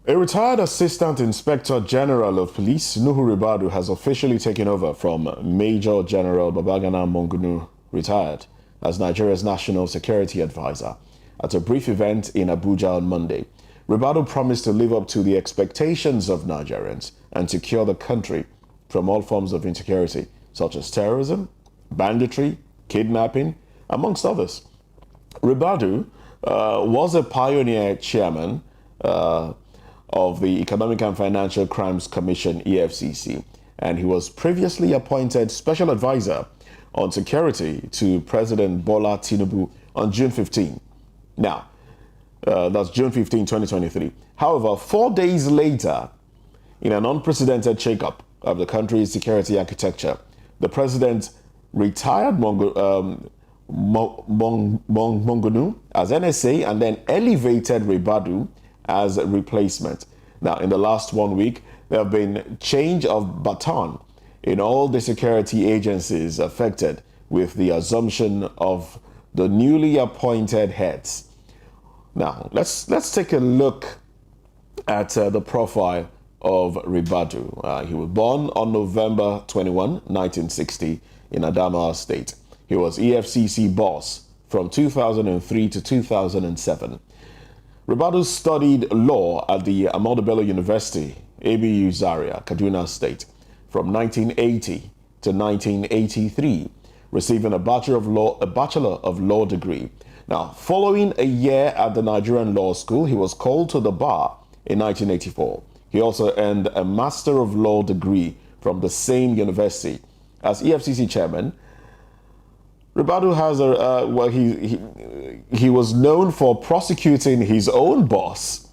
A retired Assistant Inspector General of Police, Nuhu Ribadu, has officially taken over from Major General Babagana Mongunu, retired, as Nigeria's National Security Advisor. At a brief event in Abuja on Monday, Ribadu promised to live up to the expectations of Nigerians and secure the country from all forms of insecurity, such as terrorism, banditry, kidnapping, amongst others. Ribadu was a pioneer chairman of the Economic and Financial Crimes Commission, EFCC, and he was previously appointed Special Advisor on Security to President Bola Tinubu on June 15. Now, that's June 15, 2023. However, 4 days later, in an unprecedented shakeup of the country's security architecture, the president retired Mongunu as NSA and then elevated Ribadu as a replacement. Now, in the last 1 week, there have been change of baton in all the security agencies affected with the assumption of the newly appointed heads. Now, let's take a look at the profile of Ribadu. He was born on November 21, 1960 in Adamawa State. He was EFCC boss from 2003 to 2007. Ribadu studied law at the Ahmadu Bello University, ABU Zaria, Kaduna State, from 1980 to 1983, receiving a Bachelor of Law degree. Now, following a year at the Nigerian Law School, he was called to the bar in 1984. He also earned a Master of Law degree from the same university. As EFCC chairman, Ribadu has he was known for prosecuting his own boss,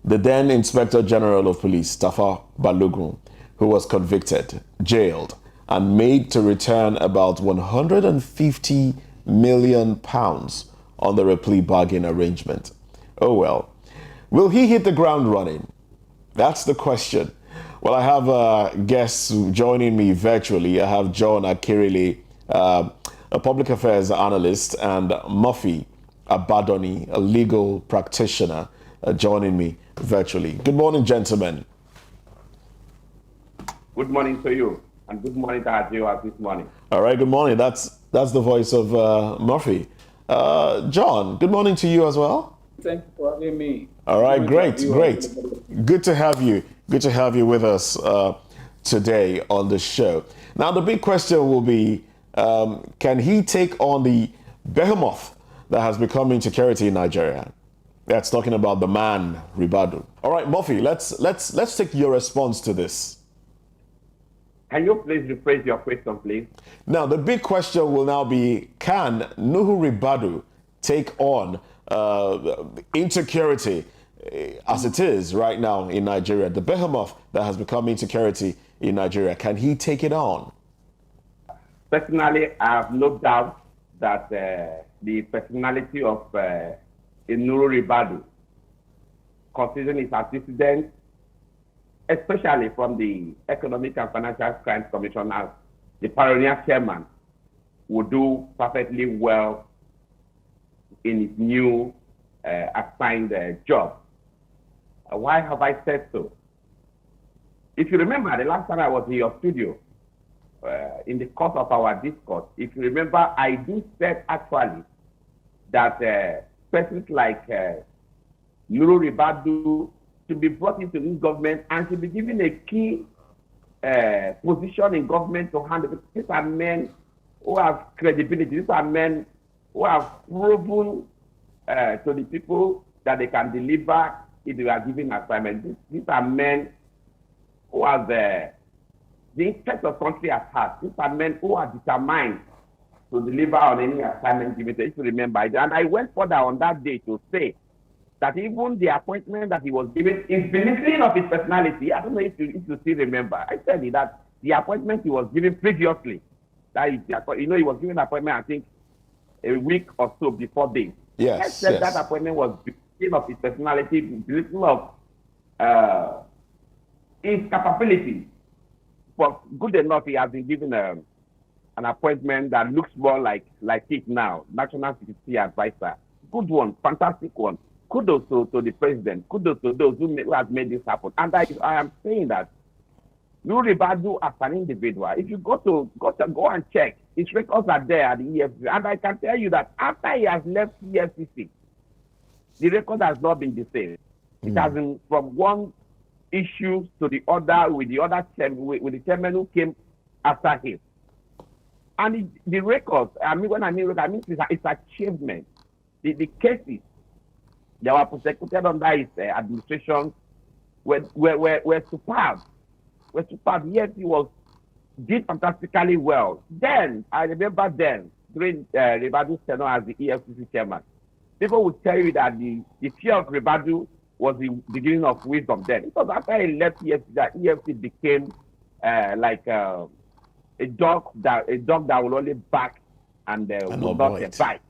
the then Inspector General of Police, Tafa Balogun, who was convicted, jailed, and made to return about 150 million pounds on the plea bargain arrangement. Oh well. Will he hit the ground running? That's the question. Well, I have guests joining me virtually. I have John Akirile, a public affairs analyst, and Murphy Abadoni, a legal practitioner, joining me virtually. Good morning, gentlemen. Good morning to you, and good morning to our viewers this morning. All right, good morning. That's the voice of Murphy. John, good morning to you as well. Thank you for having me. All right, great. Good to have you. Good to have you with us today on the show. Now, the big question will be, can he take on the behemoth that has become insecurity in Nigeria? That's talking about the man, Ribadu. All right, Murphy, let's take your response to this. Can you please rephrase your question, please? Now, the big question will now be, can Nuhu Ribadu take on insecurity as it is right now in Nigeria? The behemoth that has become insecurity in Nigeria, can he take it on? Personally, I have no doubt that the personality of Nuhu Ribadu, considering his antecedents, especially from the Economic and Financial Crimes Commission as the pioneer chairman, would do perfectly well in his new assigned job. Why have I said so? If you remember, the last time I was in your studio, in the course of our discourse, if you remember, I do said actually that persons like Nuhu Ribadu to be brought into this government and to be given a key position in government to handle. These are men who have credibility. These are men who have proven to the people that they can deliver if they are given assignment. These are men who have the interest of country at heart. These are men who are determined to deliver on any assignment given. If you remember, and I went further on that day to say that even the appointment that he was given is belittling of his personality. I don't know if you still remember. I said that the appointment he was given previously, that he was given an appointment, I think, a week or so before this. Yes. I said that appointment was belittling of his personality, belittling of his capability. But good enough, he has been given an appointment that looks more like it now, National Security Advisor. Good one, fantastic one. Kudos to the president. Kudos to those who have made this happen. And I am saying that Nuhu Ribadu as an individual, if you go and check, his records are there at the EFCC. And I can tell you that after he has left EFCC, the record has not been the same. It has been from one issue to the other with the chairman who came after him. And the records, when I mean records, I mean it's achievement. The cases that were prosecuted under his administration were superb. Yes, did fantastically well. Then, I remember during Ribadu's tenure as the EFCC chairman, people would tell you that the fear of Ribadu was the beginning of wisdom then. Because after he left EFCC, that EFCC became like a dog that will only bark and will not bite.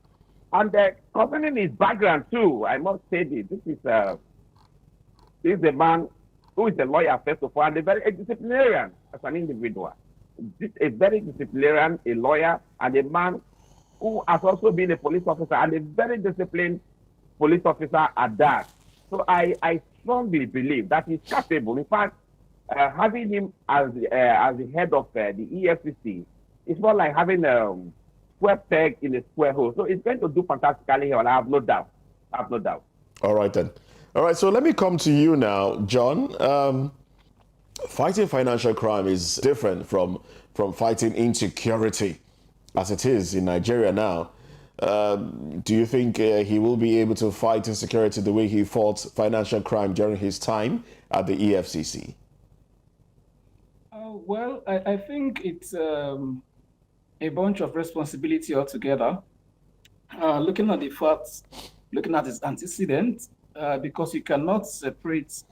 And concerning his background too, I must say this is a man who is a lawyer first of all, and a disciplinarian as an individual. A very disciplinarian, a lawyer, and a man who has also been a police officer and a very disciplined police officer at that. So I strongly believe that he's capable. In fact, having him as the head of the EFCC is more like having a square peg in a square hole. So it's going to do fantastically here, and I have no doubt. All right then. All right, so let me come to you now, John. Fighting financial crime is different from fighting insecurity as it is in Nigeria now. Do you think he will be able to fight insecurity the way he fought financial crime during his time at the EFCC? Well, I think it's a bunch of responsibility altogether. Looking at the facts, looking at his antecedents, because you cannot separate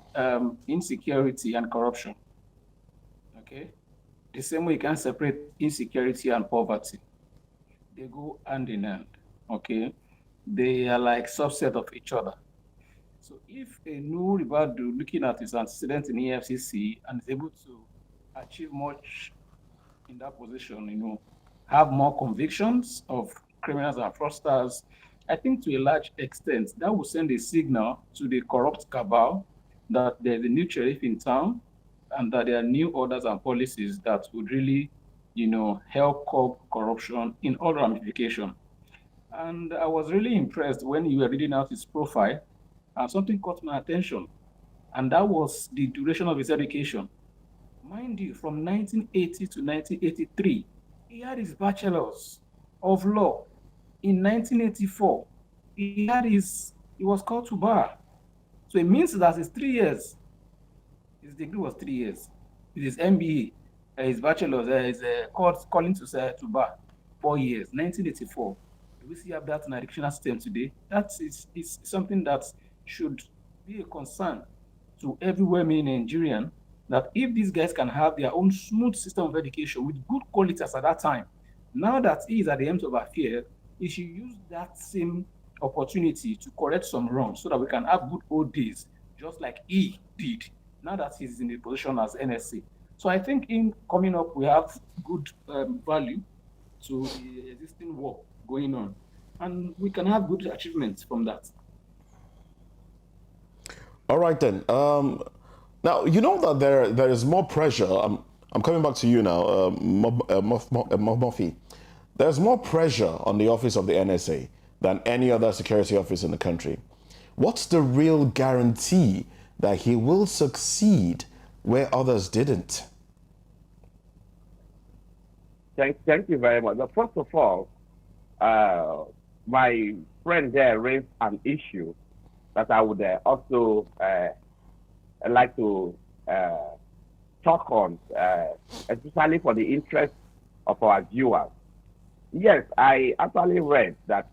insecurity and corruption. Okay? The same way you can't separate insecurity and poverty. They go hand in hand. Okay? They are like subset of each other. So if a Nuhu Ribadu, looking at his antecedents in EFCC and is able to achieve much in that position, have more convictions of criminals and fraudsters, I think to a large extent that will send a signal to the corrupt cabal that there's a new sheriff in town and that there are new orders and policies that would really, help curb corruption in all ramifications. And I was really impressed when you were reading out his profile, and something caught my attention, and that was the duration of his education. Mind you, from 1980 to 1983, he had his bachelor's of law. In 1984, he was called to bar. So it means that it's 3 years. His degree was 3 years. With his MBA, his bachelor's, his calling to bar, 4 years, 1984. Do we still have that in our educational system today? That is something that should be a concern to every well-meaning Nigerian, that if these guys can have their own smooth system of education with good qualities at that time, now that he is at the end of affair, he should use that same opportunity to correct some wrongs so that we can have good old days, just like he did, now that he's in a position as NSA. So I think in coming up, we have good value to the existing work going on, and we can have good achievements from that. All right then. Now, you know that there is more pressure. I'm coming back to you now, Murphy. There's more pressure on the office of the NSA than any other security office in the country. What's the real guarantee that he will succeed where others didn't? Thank you very much. But first of all, my friend there raised an issue that I would also like to talk on, especially for the interest of our viewers. Yes, I actually read that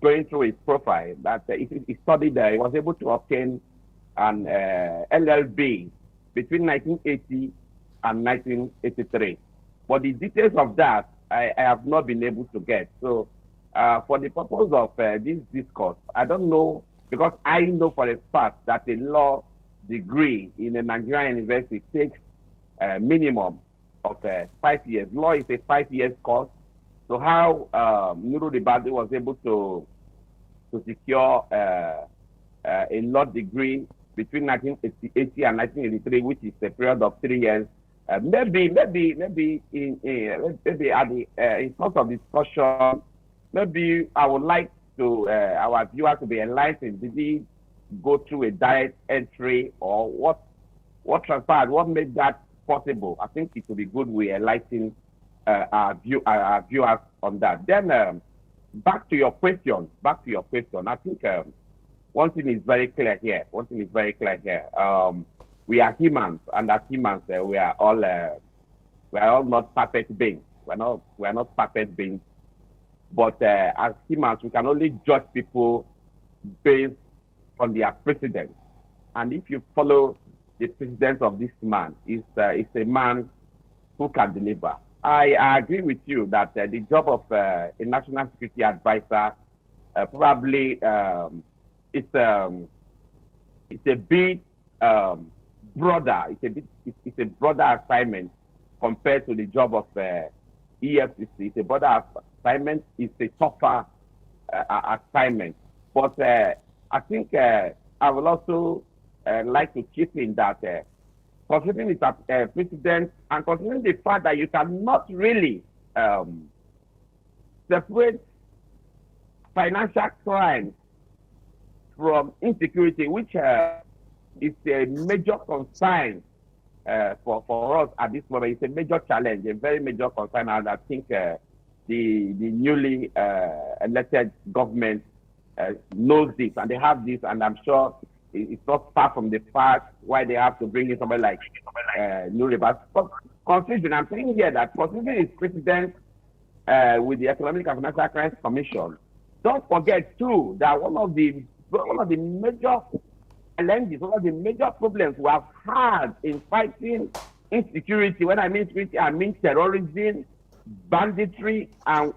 going through his profile, that he studied, he was able to obtain an LLB between 1980 and 1983. But the details of that, I have not been able to get. So for the purpose of this discourse, I don't know, because I know for a fact that a law degree in a Nigerian university takes minimum of 5 years. Law is a 5 years course. So how Nuhu Ribadu was able to secure a law degree between 1980 and 1983, which is a period of 3 years. Maybe at the in course of discussion, maybe I would like to our viewers to be enlightened. Did he go through a direct entry, or what transpired? What made that possible? I think it would be good we enlighten our viewers on that. Then back to your question. I think one thing is very clear here. We are humans, and as humans, we are all not perfect beings. We're not perfect beings. But as humans, we can only judge people based on their precedents. And if you follow the precedents of this man, it's a man who can deliver. I agree with you that the job of a national security advisor probably it's a bit broader. It's a broader assignment compared to the job of EFCC. It's a broader assignment. It's a tougher assignment. But I think I will also like to chip in that considering its precedent and considering the fact that you cannot really separate financial crime from insecurity, which is a major concern for us at this moment. It's a major challenge, a very major concern, and I think the newly elected government knows this, and they have this, and I'm sure it's not far from the fact why they have to bring in somebody like Nuhu Ribadu. But considering, I'm saying here that considering its precedent with the Economic and Financial Crimes Commission, don't forget too that one of the major challenges, one of the major problems we have had in fighting insecurity, when I mean security, I mean terrorism, banditry, and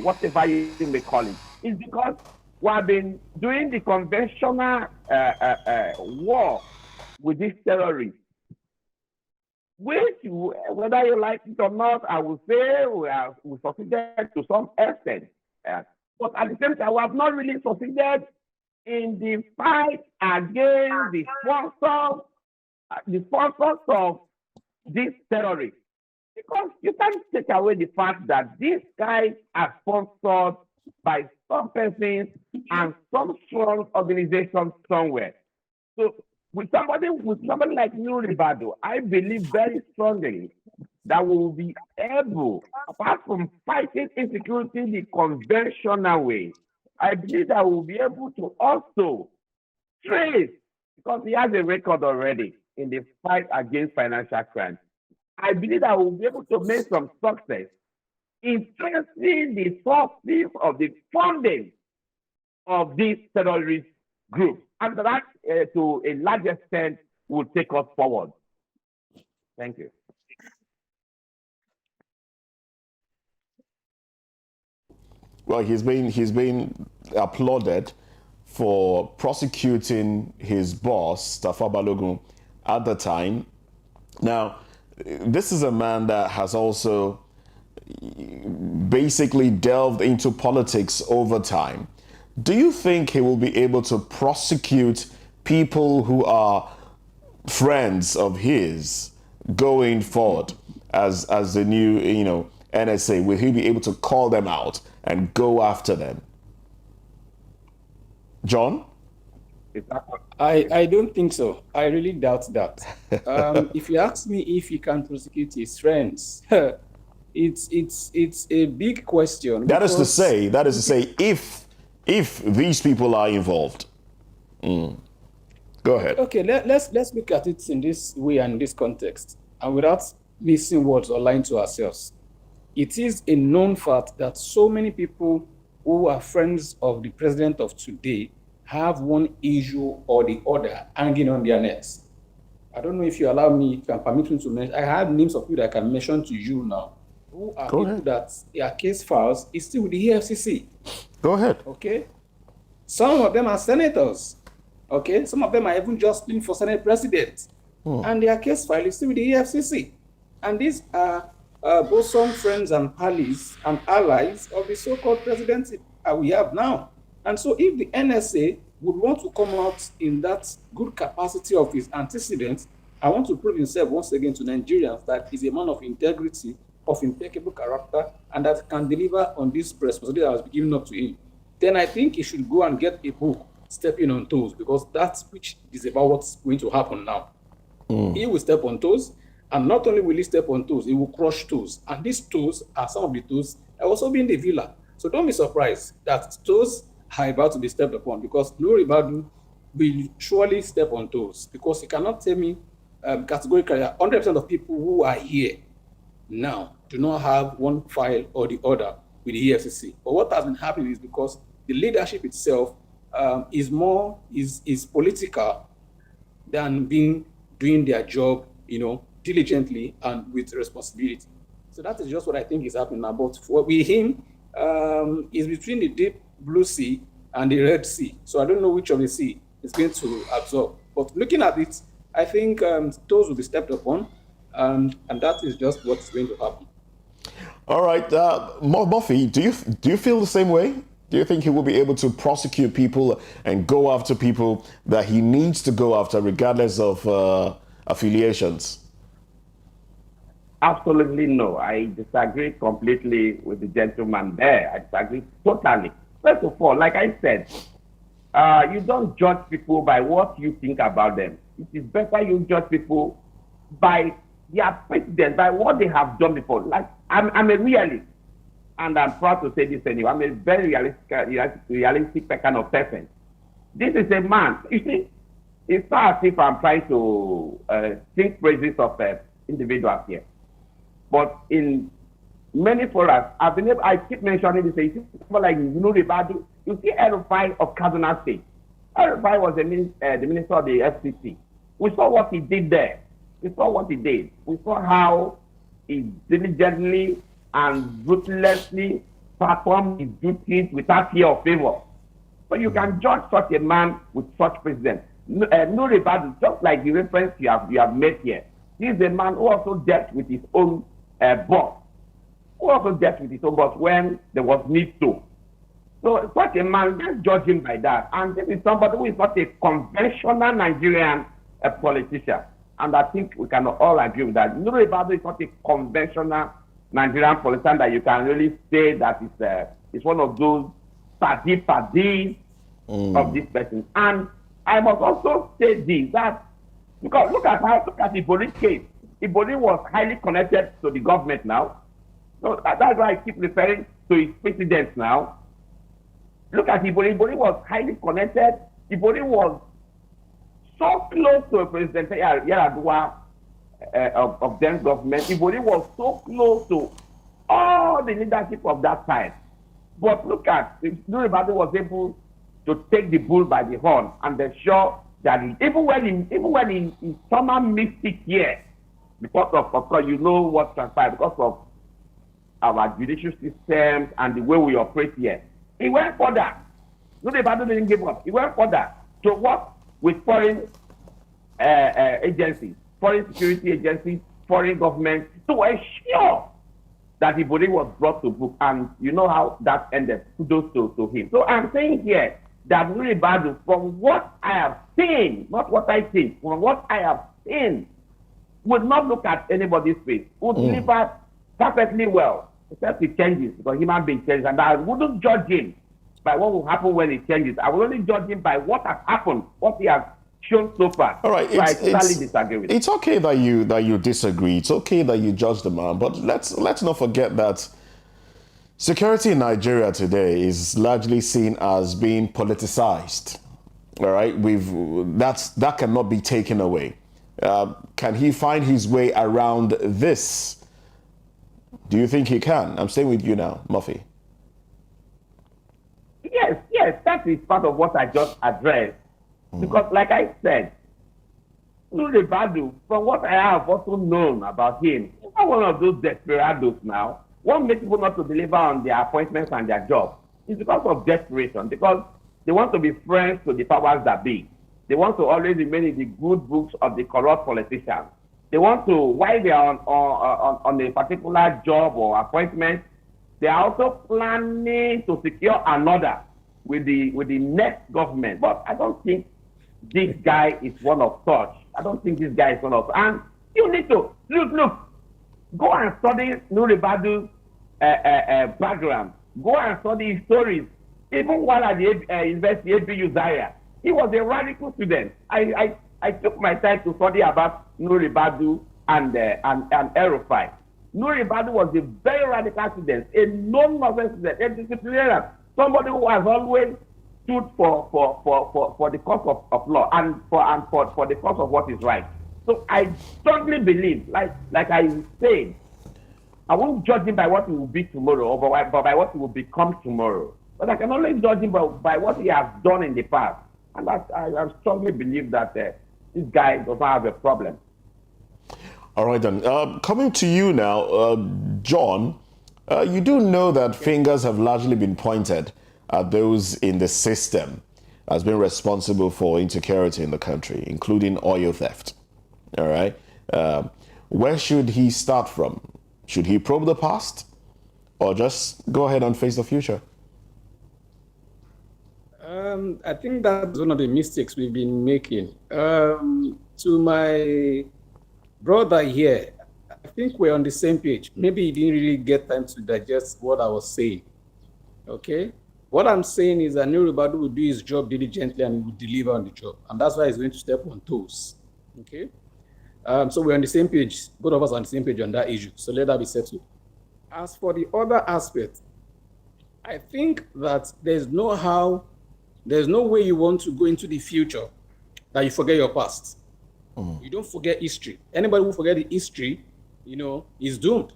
whatever you may call it, is because we have been doing the conventional war with these terrorists, which, whether you like it or not, I will say we succeeded to some extent. But at the same time, we have not really succeeded in the fight against the sponsors of these terrorists. Because you can't take away the fact that these guys are sponsored by some persons and some strong organizations somewhere. So with somebody like Nuhu Ribadu, I believe very strongly that we will be able, apart from fighting insecurity the conventional way, I believe that we will be able to also trace, because he has a record already in the fight against financial crime. I believe that we will be able to make some success in tracing the sources of the funding of these terrorist groups. And that, to a large extent, will take us forward. Thank you. Well, he's been applauded for prosecuting his boss, Tafa Balogun, at the time. Now, this is a man that has also basically delved into politics over time. Do you think he will be able to prosecute people who are friends of his going forward as the new, NSA? Will he be able to call them out and go after them? John? I don't think so. I really doubt that. If you ask me if he can prosecute his friends, it's a big question. That is to say, if these people are involved. Go ahead. Okay, let's look at it in this way and in this context, and without missing words or lying to ourselves. It is a known fact that so many people who are friends of the president of today have one issue or the other hanging on their necks. I don't know if you allow me, can permit me to mention. I have names of people that I can mention to you now, who are Go people ahead. that their case files is still with the EFCC. Go ahead. Okay, some of them are senators. Okay, some of them are even just in for Senate president, and their case file is still with the EFCC. And these are bosom friends and allies of the so-called president we have now. And so if the NSA would want to come out in that good capacity of his antecedents, I want to prove himself once again to Nigerians that he's a man of integrity, of impeccable character, and that can deliver on this responsibility that has been given up to him. Then I think he should go and get a book, Stepping on Toes, because that's which is about what's going to happen now. He will step on toes, and not only will he step on toes, he will crush toes. And these toes are some of the toes that also be in the villa. So don't be surprised that toes are about to be stepped upon, because Nuhu Ribadu will surely step on toes, because he cannot tell me categorically 100% of people who are here now do not have one file or the other with the EFCC. But what has been happening is because the leadership itself is political than doing their job, diligently and with responsibility. So that is just what I think is happening now. But with him, is between the deep blue sea and the Red Sea. So I don't know which of the sea is going to absorb. But looking at it, I think toes will be stepped upon, and that is just what's going to happen. All right, Murphy, do you feel the same way? Do you think he will be able to prosecute people and go after people that he needs to go after, regardless of affiliations? Absolutely no. I disagree completely with the gentleman there. I disagree totally. First of all, like I said, you don't judge people by what you think about them. It is better you judge people by their precedent, by what they have done before. Like, I'm a realist, and I'm proud to say this anyway. I'm a very realistic kind of person. This is a man. You see, it's not as if I'm trying to sing praises of individuals here. But in many forums, I keep mentioning this. You see people like Nuhu Ribadu, you see El-Rufai of Kaduna State. El-Rufai was the minister of the FCC. We saw what he did there. We saw what he did. We saw how he diligently and ruthlessly performed his duties without fear of favor. So you can judge such a man with such president. Nuhu Ribadu, just like the reference you have made here, he is a man who also dealt with his own boss. Who also dealt with his own boss when there was need to. So such a man, let's judge him by that. And this is somebody who is not a conventional Nigerian politician. And I think we can all agree with that. Nuhu Ribadu is not a conventional Nigerian politician that you can really say that it's one of those padis of this person. And I must also say this, that because look at Ibori's case. Ibori was highly connected to the government now. So that's why I keep referring to his precedents now. Look at Ibori. Ibori was highly connected. Ibori was so close to President Yar'Adua of then government. Ibori was so close to all the leadership of that time. But look at, Nuhu Ribadu was able to take the bull by the horn and ensure that even when in summer mystic year, because of course, you know what transpired, because of our judicial systems and the way we operate here, he went further. Nuhu Ribadu didn't give up. He went further to work with foreign agencies, foreign security agencies, foreign governments, to ensure that Ibori was brought to book. And you know how that ended. Kudos to him. So I'm saying here that Nuhu Ribadu, from what I have seen, not what I think, from what I have seen, would not look at anybody's face, would deliver perfectly well, except he changes, because human being changes. And I wouldn't judge him by what will happen when he changes. I will only judge him by what has happened, what he has shown so far. All right, so I totally disagree with it's okay that you disagree. It's okay that you judge the man, but let's not forget that security in Nigeria today is largely seen as being politicized. All right, that cannot be taken away. Can he find his way around this? Do you think he can? I'm staying with you now, Murphy. Yes, that is part of what I just addressed. Because like I said, Nuhu Ribadu, from what I have also known about him, he's not one of those desperados now. What makes people not to deliver on their appointments and their jobs is because of desperation, because they want to be friends to the powers that be. They want to always remain in the good books of the corrupt politicians. They want to, while they are on a particular job or appointment, they are also planning to secure another with the next government. But I don't think this guy is one of such. I don't think this guy is one of. And you need to look. Go and study Nuhu Ribadu's background. Go and study his stories. Even while at the University ABU Zaria, he was a radical student. I took my time to study about Nuhu Ribadu and El-Rufai. Nuhu Ribadu was a very radical student, a non-nonsense student, a disciplinarian, somebody who has always stood for the cause of law and for the cause of what is right. So I strongly believe, like I said, I won't judge him by what he will be tomorrow, but by what he will become tomorrow. But I can only judge him by what he has done in the past. And I strongly believe that this guy does not have a problem. All right, then. Coming to you now, John, you do know that fingers have largely been pointed at those in the system as being responsible for insecurity in the country, including oil theft. All right. Where should he start from? Should he probe the past or just go ahead and face the future? I think that's one of the mistakes we've been making. To my brother here, I think we're on the same page. Maybe he didn't really get time to digest what I was saying. Okay? What I'm saying is that Nuhu Ribadu will do his job diligently and he will deliver on the job. And that's why he's going to step on toes. Okay? So we're on the same page. Both of us are on the same page on that issue. So let that be settled. As for the other aspect, I think that there's no way you want to go into the future that you forget your past. You don't forget history. Anybody who forget the history, is doomed.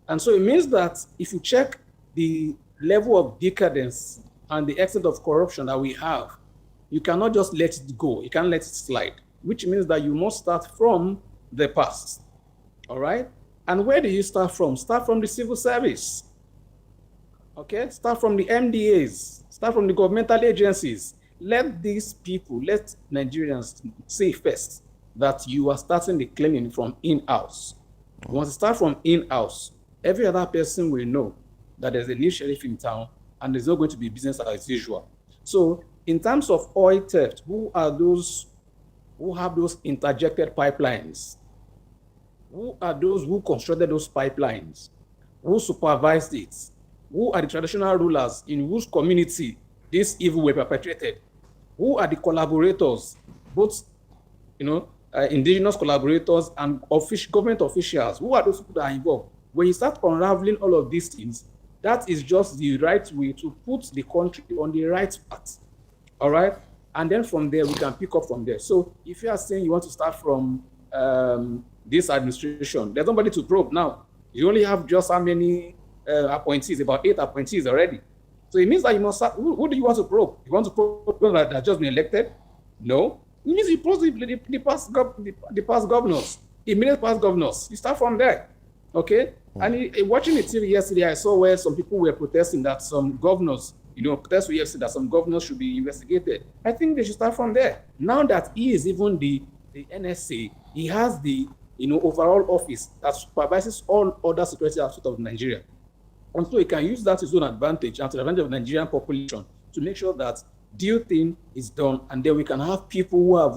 And so it means that if you check the level of decadence and the extent of corruption that we have, you cannot just let it go. You can't let it slide, which means that you must start from the past. All right? And where do you start from? Start from the civil service. Okay? Start from the MDAs. Start from the governmental agencies. Let these people, let Nigerians say first that you are starting the cleaning from in-house. Once you start from in-house, every other person will know that there's a new sheriff in town and there's not going to be business as usual. So in terms of oil theft, who are those who have those interjected pipelines? Who are those who constructed those pipelines? Who supervised it? Who are the traditional rulers in whose community this evil were perpetrated? Who are the collaborators, both indigenous collaborators and government officials? Who are those people that are involved? When you start unraveling all of these things, that is just the right way to put the country on the right path. All right? And then from there, we can pick up from there. So if you are saying you want to start from this administration, there's nobody to probe now. You only have just how many appointees, about 8 appointees already. So it means that you must start, who do you want to probe? You want to probe people that have just been elected? No. It means you probe the past governors, immediate past governors. You start from there. Okay? And watching the TV yesterday, I saw where some people were protesting that some governors, yesterday that some governors should be investigated. I think they should start from there. Now that he is even the NSA, he has the overall office that supervises all other security aspects of Nigeria. And so he can use that to his own advantage and to the advantage of the Nigerian population to make sure that due thing is done, and then we can have people who have,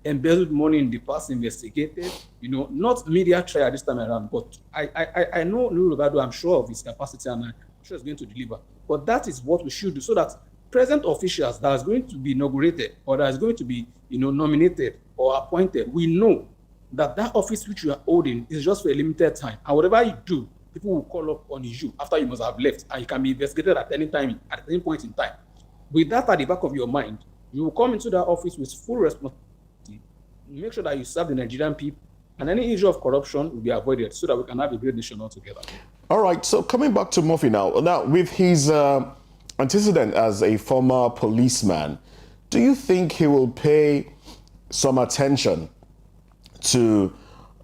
embezzled money in the past investigated, not media trial this time around, but I know Nuhu Ribadu, I'm sure of his capacity, and I'm sure he's going to deliver. But that is what we should do, so that present officials that is going to be inaugurated or that is going to be, nominated or appointed, we know that office which you are holding is just for a limited time. And whatever you do, people will call up on you after you must have left, and you can be investigated at any time, at any point in time. With that at the back of your mind, you will come into that office with full responsibility, make sure that you serve the Nigerian people, and any issue of corruption will be avoided so that we can have a great nation altogether. All right, so coming back to Murphy now. Now, with his antecedent as a former policeman, do you think he will pay some attention to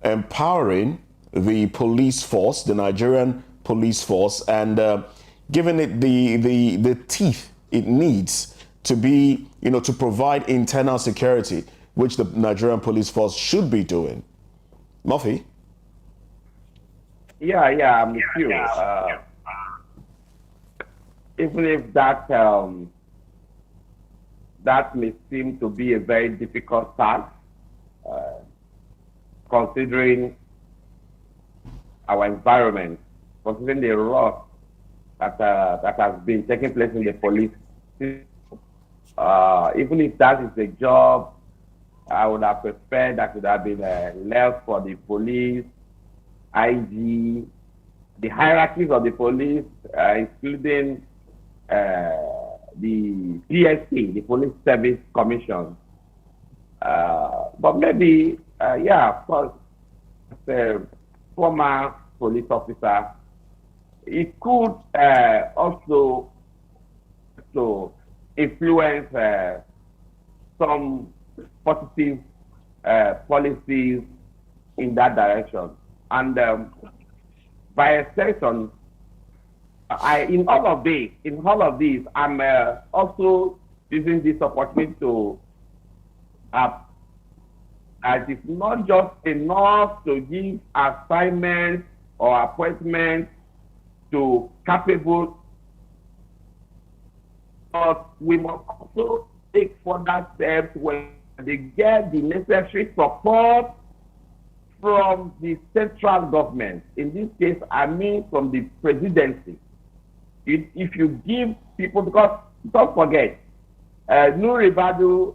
empowering the police force, the Nigerian police force, and giving it the teeth it needs to be, to provide internal security, which the Nigerian police force should be doing? Murphy? Yeah, I'm with you. Even if that may seem to be a very difficult task, considering our environment, considering the rot that has been taking place in the police. Even if that is a job, I would have preferred that would have been left for the police, IG, the hierarchies of the police, including the PSC, the Police Service Commission. But maybe, of course, as a former police officer, it could also influence some positive policies in that direction. And by extension, in all of these, I'm also using this opportunity to it is not just enough to give assignments or appointments to capable, but we must also take further steps when they get the necessary support from the central government. In this case, I mean from the presidency. If you give people, because don't forget, Nuhu Ribadu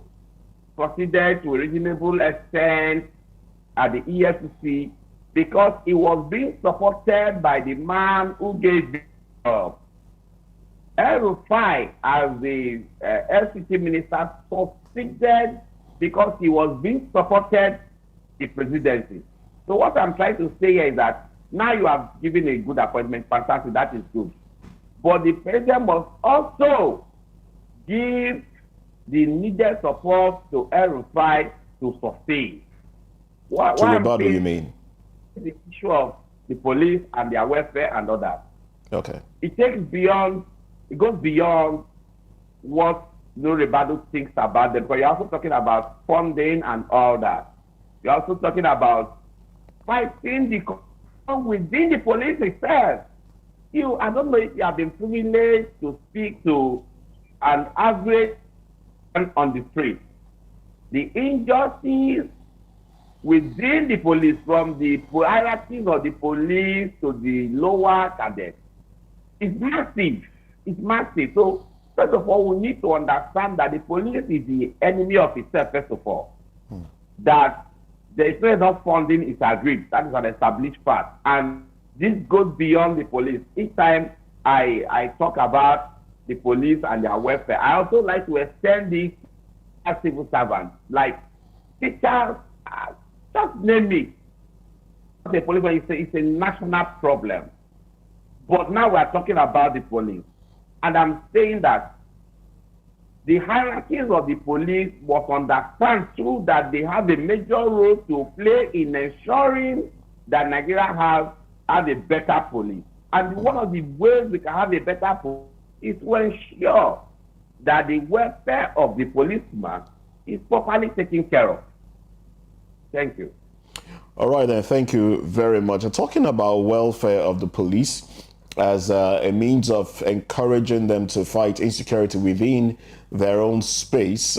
proceeded to a reasonable extent at the EFCC because he was being supported by the man who gave the job. El-Rufai, as the LCT minister, succeeded because he was being supported the presidency. So what I'm trying to say here is that now you have given a good appointment, fantastic, that is good. But the president must also give the needed support to El-Rufai to sustain. To Ribadu, you mean? The issue of the police and their welfare and all that. Okay. It goes beyond what Nuhu Ribadu thinks about them. Because you're also talking about funding and all that. You're also talking about fighting the corruption within the police itself. I don't know if you have been privileged to speak to an average person on the street. The injustice within the police, from the hierarchies of the police to the lower cadets, is massive. It's massive. So, first of all, we need to understand that the police is the enemy of itself, first of all. That there is not enough funding is agreed. That is an established fact. And this goes beyond the police. Each time I talk about the police and their welfare, I also like to extend this as civil servants, like teachers, just name it. The police, it's a national problem. But now we are talking about the police. And I'm saying that the hierarchies of the police must understand too that they have a major role to play in ensuring that Nigeria has a better police. And one of the ways we can have a better police is to ensure that the welfare of the policeman is properly taken care of. Thank you. All right, then. Thank you very much. And talking about welfare of the police as a means of encouraging them to fight insecurity within their own space,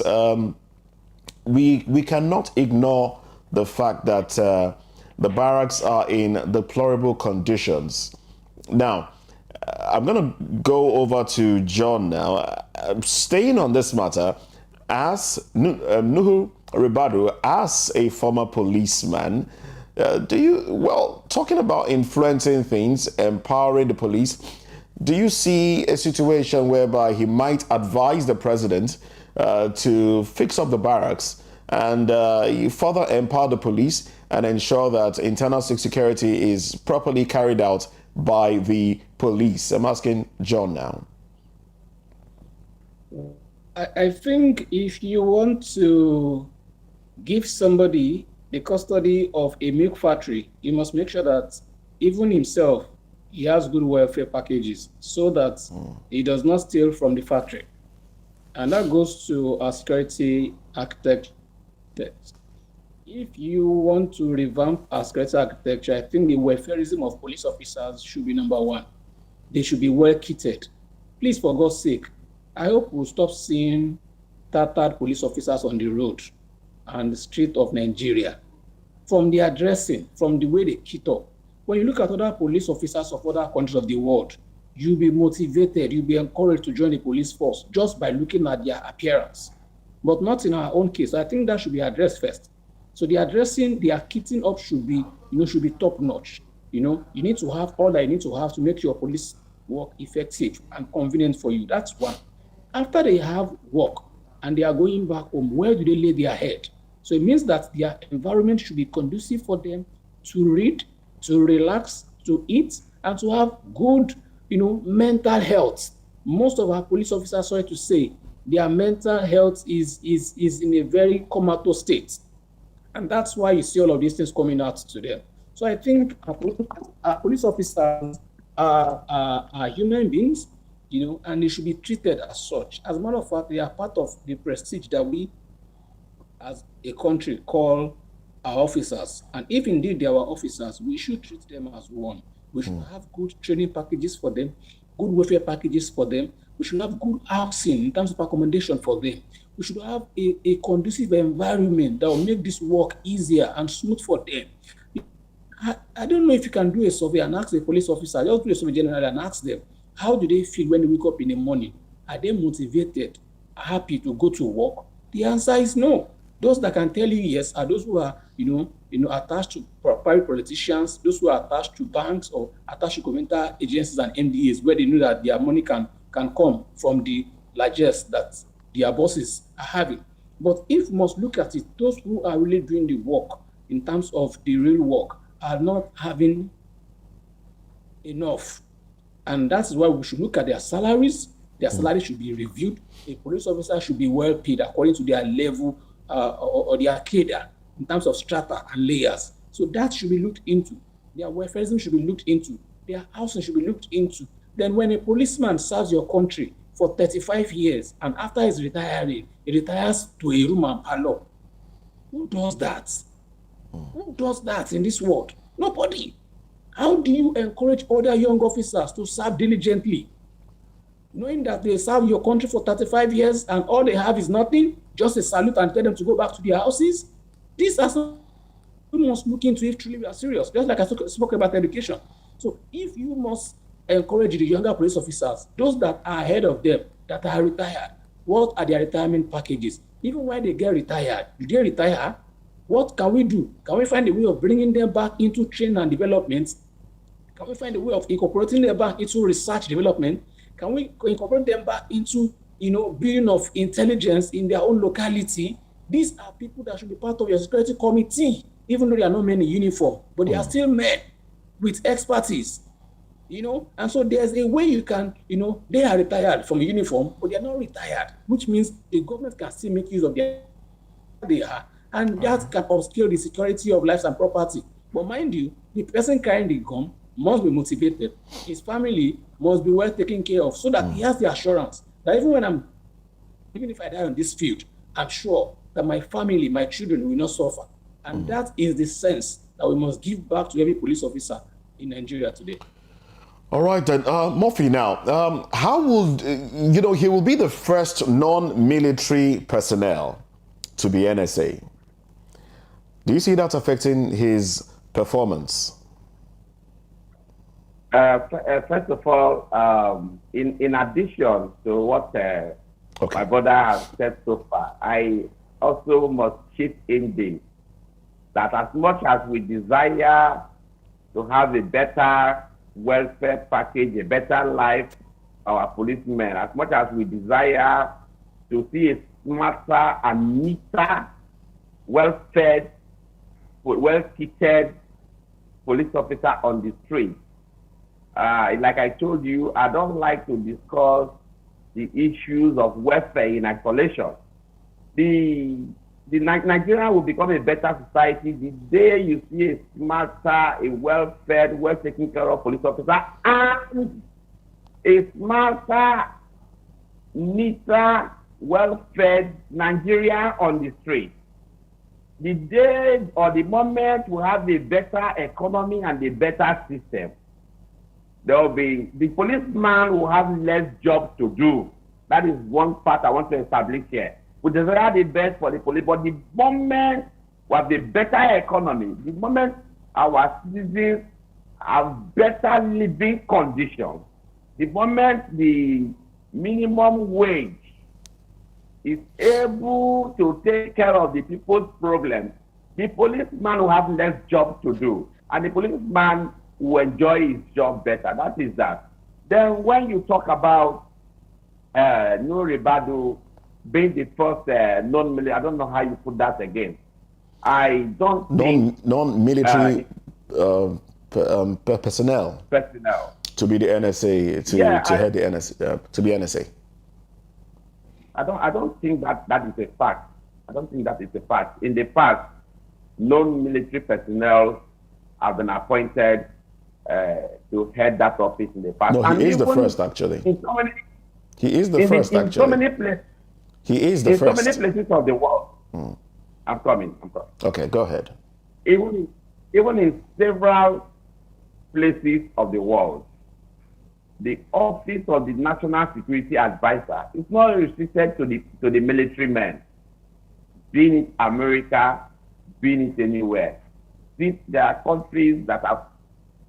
we cannot ignore the fact that the barracks are in deplorable conditions. Now, I'm going to go over to John now. Staying on this matter, as Nuhu Ribadu, as a former policeman, talking about influencing things, empowering the police, do you see a situation whereby he might advise the president to fix up the barracks and further empower the police and ensure that internal security is properly carried out by the police? I'm asking John now. I think if you want to give somebody the custody of a milk factory, you must make sure that even himself, he has good welfare packages so that he does not steal from the factory. And that goes to our security architect. If you want to revamp our security architecture, I think the welfareism of police officers should be number one. They should be well kitted. Please, for God's sake, I hope we'll stop seeing tattered police officers on the road and the street of Nigeria. From their dressing, from the way they kit up. When you look at other police officers of other countries of the world, you'll be motivated, you'll be encouraged to join the police force just by looking at their appearance. But not in our own case. I think that should be addressed first. So the addressing, their kitting up should be, should be top notch. You need to have all that you need to have to make your police work effective and convenient for you. That's one. After they have work and they are going back home, where do they lay their head? So it means that their environment should be conducive for them to read, to relax, to eat, and to have good, mental health. Most of our police officers, sorry to say, their mental health is in a very comatose state. And that's why you see all of these things coming out to them. So I think our police officers are human beings, and they should be treated as such. As a matter of fact, they are part of the prestige that we, as a country, call our officers. And if indeed they are our officers, we should treat them as one. We should have good training packages for them, good welfare packages for them. We should have good housing in terms of accommodation for them. We should have a conducive environment that will make this work easier and smooth for them. I don't know if you can do a survey and ask a police officer, just do a survey generally and ask them, how do they feel when they wake up in the morning? Are they motivated, happy to go to work? The answer is no. Those that can tell you yes are those who are, attached to private politicians, those who are attached to banks or attached to governmental agencies and MDAs, where they know that their money can come from the largesse that their bosses are having. But if we must look at it, those who are really doing the work in terms of the real work are not having enough. And that's why we should look at their salaries. Their salary should be reviewed. A police officer should be well paid according to their level or their cadre in terms of strata and layers. So that should be looked into. Their welfareism should be looked into. Their housing should be looked into. Then when a policeman serves your country for 35 years and after he's retiring, he retires to a room and parlor. Who does that? Who does that in this world? Nobody. How do you encourage other young officers to serve diligently, knowing that they serve your country for 35 years and all they have is nothing, just a salute and tell them to go back to their houses? These are something we must look into if truly we are serious, just like I spoke about education. So if you must encourage the younger police officers, those that are ahead of them, that are retired, what are their retirement packages? Even when they get retired, do they retire? What can we do? Can we find a way of bringing them back into training and development? Can we find a way of incorporating them back into research development? Can we incorporate them back into, building of intelligence in their own locality? These are people that should be part of your security committee, even though they are not men in uniform, but they are still men with expertise, And so there's a way you can, they are retired from a uniform, but they are not retired, which means the government can still make use of their they are, and that can obscure the security of lives and property. But mind you, the person carrying the gun must be motivated. His family must be well taken care of so that he has the assurance that even if I die on this field, I'm sure that my family, my children will not suffer. And that is the sense that we must give back to every police officer in Nigeria today. All right, then, Murphy, now, how would, he will be the first non-military personnel to be NSA. Do you see that affecting his performance? First of all, in addition to what my brother has said so far, I also must chip in this, that as much as we desire to have a better welfare package, a better life, our policemen, as much as we desire to see a smarter and neater, well-fed, well-kitted police officer on the street. Like I told you, I don't like to discuss the issues of welfare in isolation. The Nigeria will become a better society the day you see a smarter, a well-fed, well-taken care of police officer and a smarter, neater, well-fed Nigeria on the street. the day or the moment we have a better economy and a better system, there will be the policeman will have less jobs to do. That is one part I want to establish here. We desire the best for the police, but the moment we have the better economy, the moment our citizens have better living conditions, the moment the minimum wage is able to take care of the people's problems, the policeman will have less jobs to do, and the policeman will enjoy his job better. That is that. Then when you talk about Nuhu Ribadu being the first non-military, I don't know how you put that again. I don't think non-military personnel to be the NSA to head the NSA to be NSA. I don't think that is a fact. I don't think that is a fact. In the past, non-military personnel have been appointed to head that office in the past. No, he is the first, actually. He is the first, actually. In so many places. He is the first. In so many places of the world. I'm coming. Okay, go ahead. Even in several places of the world, the office of the National Security Advisor is not restricted to the military men, being it America, being it anywhere. Since there are countries that have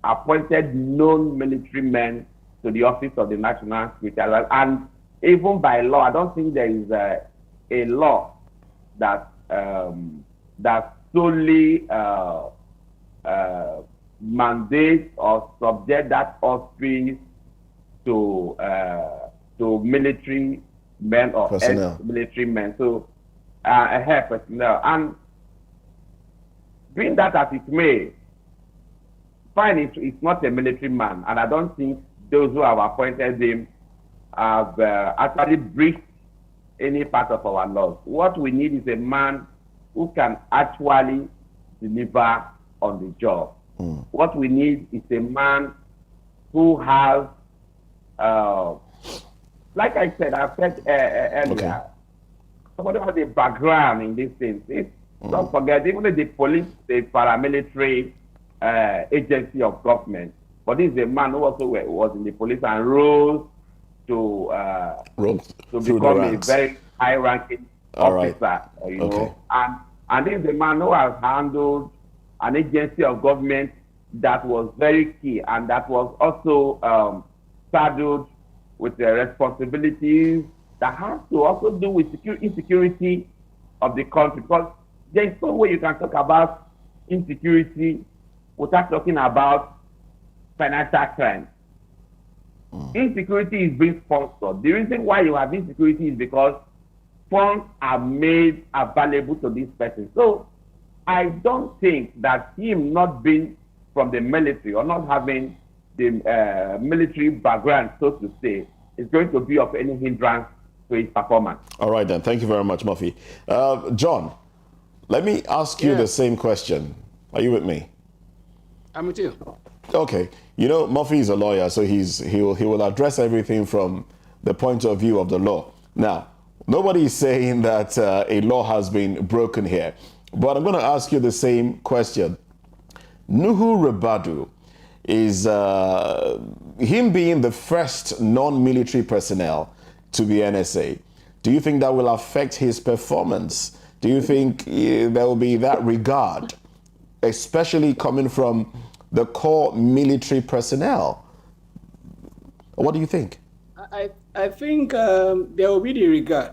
appointed non-military men to the office of the National Security Advisor, and even by law, I don't think there is a law that solely mandates or subject that office to military men or ex-military men. So, personnel. And doing that as it may, fine, it's not a military man, and I don't think those who have appointed him have actually breached any part of our laws. What we need is a man who can actually deliver on the job. What we need is a man who has, like I said, I've said earlier, somebody has a background in these things. Don't forget, even the police, the paramilitary agency of government, but this is a man who also was in the police and rose to become a very high-ranking officer, you know. And this is a man who has handled an agency of government that was very key and that was also saddled with the responsibilities that has to also do with insecurity of the country. Because there is no way you can talk about insecurity without talking about financial crime. Insecurity is being sponsored. The reason why you have insecurity is because funds are made available to this person. So I don't think that him not being from the military or not having the military background, so to say, is going to be of any hindrance to his performance. All right, then. Thank you very much, Murphy. John, let me ask you the same question. Are you with me? I'm with you. Okay. You know, Murphy is a lawyer, so he will address everything from the point of view of the law. Now, nobody is saying that a law has been broken here, but I'm going to ask you the same question. Nuhu Ribadu is him being the first non-military personnel to be NSA. Do you think that will affect his performance? Do you think there will be that regard, especially coming from the core military personnel? What do you think? I think there will be the regard.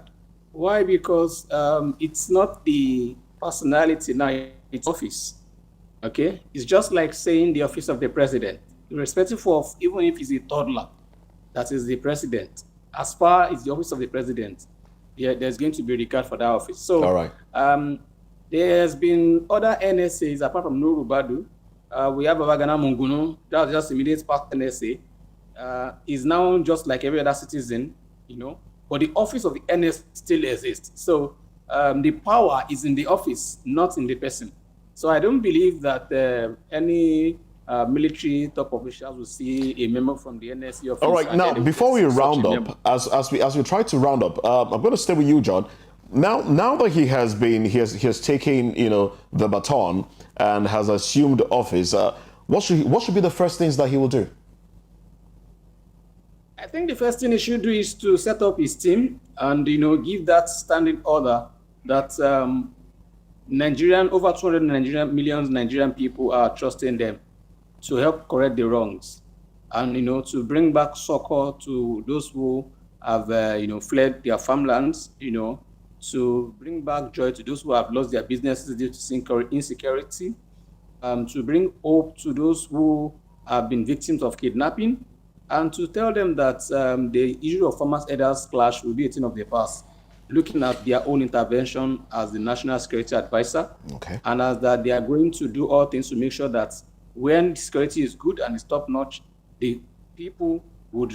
Why? Because it's not the personality now, it's office. Okay? It's just like saying the office of the president. Irrespective of, even if he's a toddler, that is the president. As far as the office of the president, there's going to be regard for that office. So, all right. There has been other NSAs apart from Nuhu Ribadu. We have Babagana Mungunu, that's just immediate past NSA. Is now just like every other citizen, you know, but the office of the NS still exists. So the power is in the office, not in the person. So I don't believe that any military top officials will see a memo from the NSA office. All right, now before we round up, as we try to round up, I'm going to stay with you, John. now that he has taken, the baton and has assumed office, what should be the first things that he will do? I think the first thing he should do is to set up his team and give that standing order that over 200 million Nigerian people are trusting them to help correct the wrongs, and to bring back succor to those who have fled their farmlands, to bring back joy to those who have lost their businesses due to insecurity, to bring hope to those who have been victims of kidnapping, and to tell them that the issue of farmers' elders clash will be a thing of the past, looking at their own intervention as the National Security Advisor, and as that they are going to do all things to make sure that when security is good and is top-notch, the people would,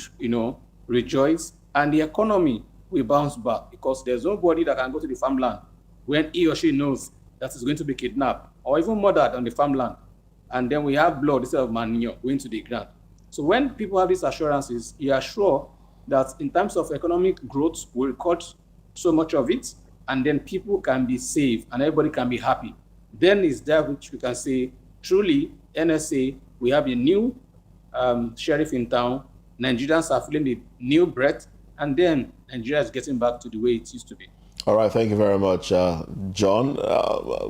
rejoice, and the economy will bounce back, because there's nobody that can go to the farmland when he or she knows that is going to be kidnapped or even murdered on the farmland, and then we have blood instead of manure going to the ground. So when people have these assurances, you are sure that in terms of economic growth, we'll cut so much of it, and then people can be safe and everybody can be happy. Then is that which we can say, truly, NSA, we have a new sheriff in town, Nigerians are feeling the new breath, and then Nigeria is getting back to the way it used to be. All right, thank you very much, John.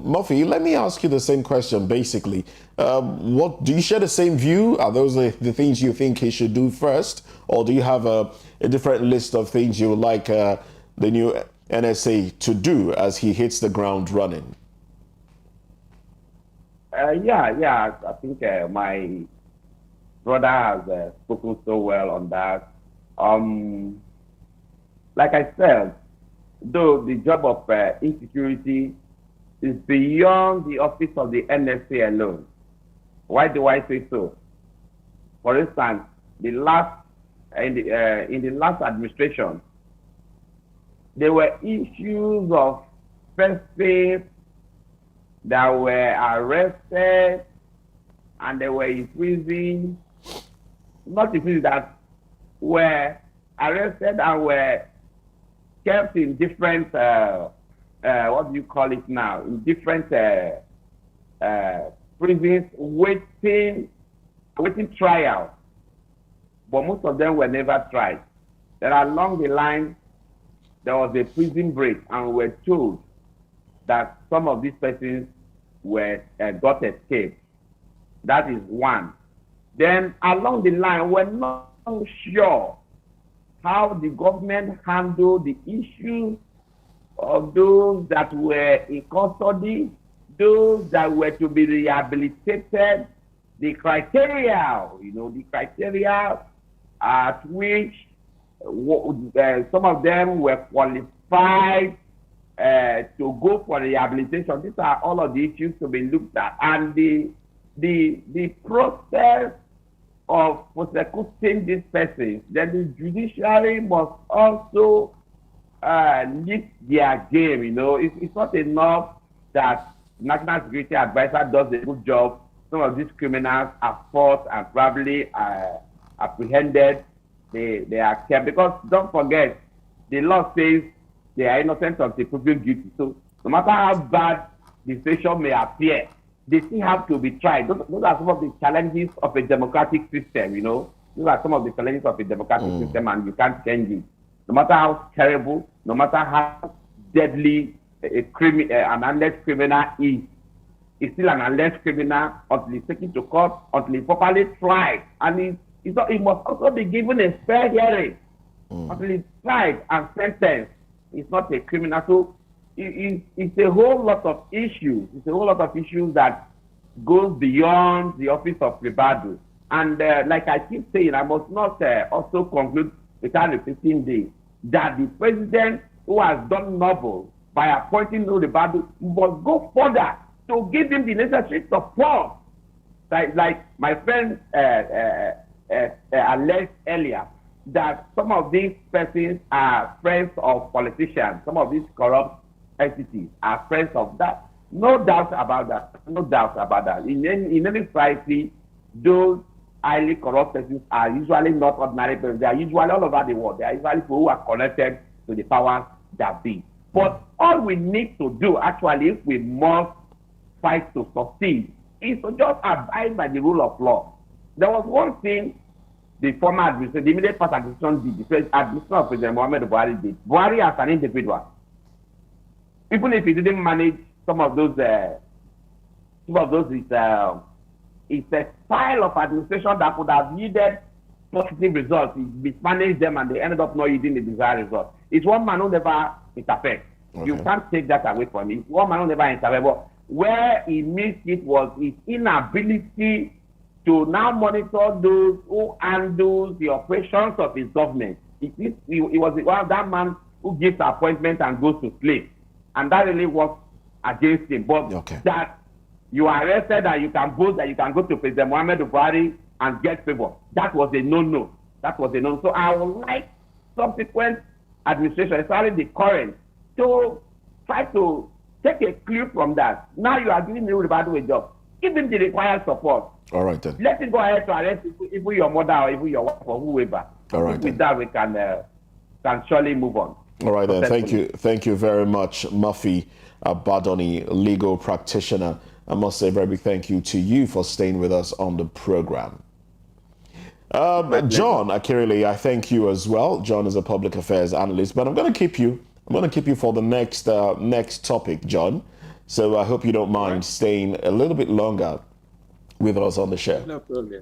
Murphy, let me ask you the same question, basically. What do you share the same view? Are those the things you think he should do first? Or do you have a different list of things you would like the new NSA to do as he hits the ground running? Yeah. I think my brother has spoken so well on that. Like I said, though the job of insecurity is beyond the office of the NSA alone. Why do I say so? For instance, in the last administration, there were issues of persons that were arrested and they were in prison, not in prison, that were arrested and were kept in different, what do you call it now, in different prisons waiting trial, but most of them were never tried. Then along the line, there was a prison break, and we were told that some of these persons were got escaped. That is one. Then along the line, we're not sure how the government handled the issue of those that were in custody, those that were to be rehabilitated, the criteria, the criteria at which some of them were qualified to go for rehabilitation. These are all of the issues to be looked at. And the process of prosecuting these persons, then the judiciary must also lift their game. It's not enough that National Security Advisor does a good job. Some of these criminals are caught and probably apprehended. They are kept, because don't forget, the law says they are innocent until proven guilty. So no matter how bad the situation may appear, they still have to be tried. Those are some of the challenges of a democratic system, Those are some of the challenges of a democratic system, and you can't change it. No matter how terrible, no matter how deadly an alleged criminal is, it's still an alleged criminal until he's taken to court, until he's properly tried. And it must also be given a fair hearing until he's tried and sentenced. It's not a criminal. So it's a whole lot of issues. It's a whole lot of issues that goes beyond the office of Ribadu. And like I keep saying, I must not also conclude without repeating this, that the president who has done noble by appointing Nuhu Ribadu must go further to give him the necessary support. Like my friend alleged earlier, that some of these persons are friends of politicians. Some of these corrupt entities are friends of that. No doubt about that. No doubt about that. In any society, those highly corrupt persons are usually not ordinary persons. They are usually all over the world. They are usually people who are connected to the powers that be. But all we need to do, actually, if we must fight to succeed, is to just abide by the rule of law. There was one thing the former administration, the immediate past administration did, the administration of President Muhammad Buhari did. Buhari as an individual, even if he didn't manage some of those it's a style of administration that would have yielded positive results. He mismanaged them and they ended up not yielding the desired result. It's one man who never interfered. Okay. You can't take that away from him. It's one man who never interfered. But where he missed it was his inability to now monitor those who handle the operations of his government. He was one of that man who gives appointment and goes to sleep. And that really works against him. But that you are arrested and you can boast that you can go to President Muhammad Buhari and get favor. That was a no-no. That was a no-no. So I would like subsequent administration, especially the current, to try to take a clue from that. Now you are giving Nuhu Ribadu a job. Give him the required support. All right then. Let him go ahead to arrest even your mother or even your wife or whoever. All right. With that we can surely move on. All right then. Thank you very much, Murphy Badoni, legal practitioner. I must say a very big thank you to you for staying with us on the program. John Akirile, I thank you as well. John is a public affairs analyst, but I'm going to keep you. I'm going to keep you for the next topic, John. So I hope you don't mind staying a little bit longer with us on the show. No problem.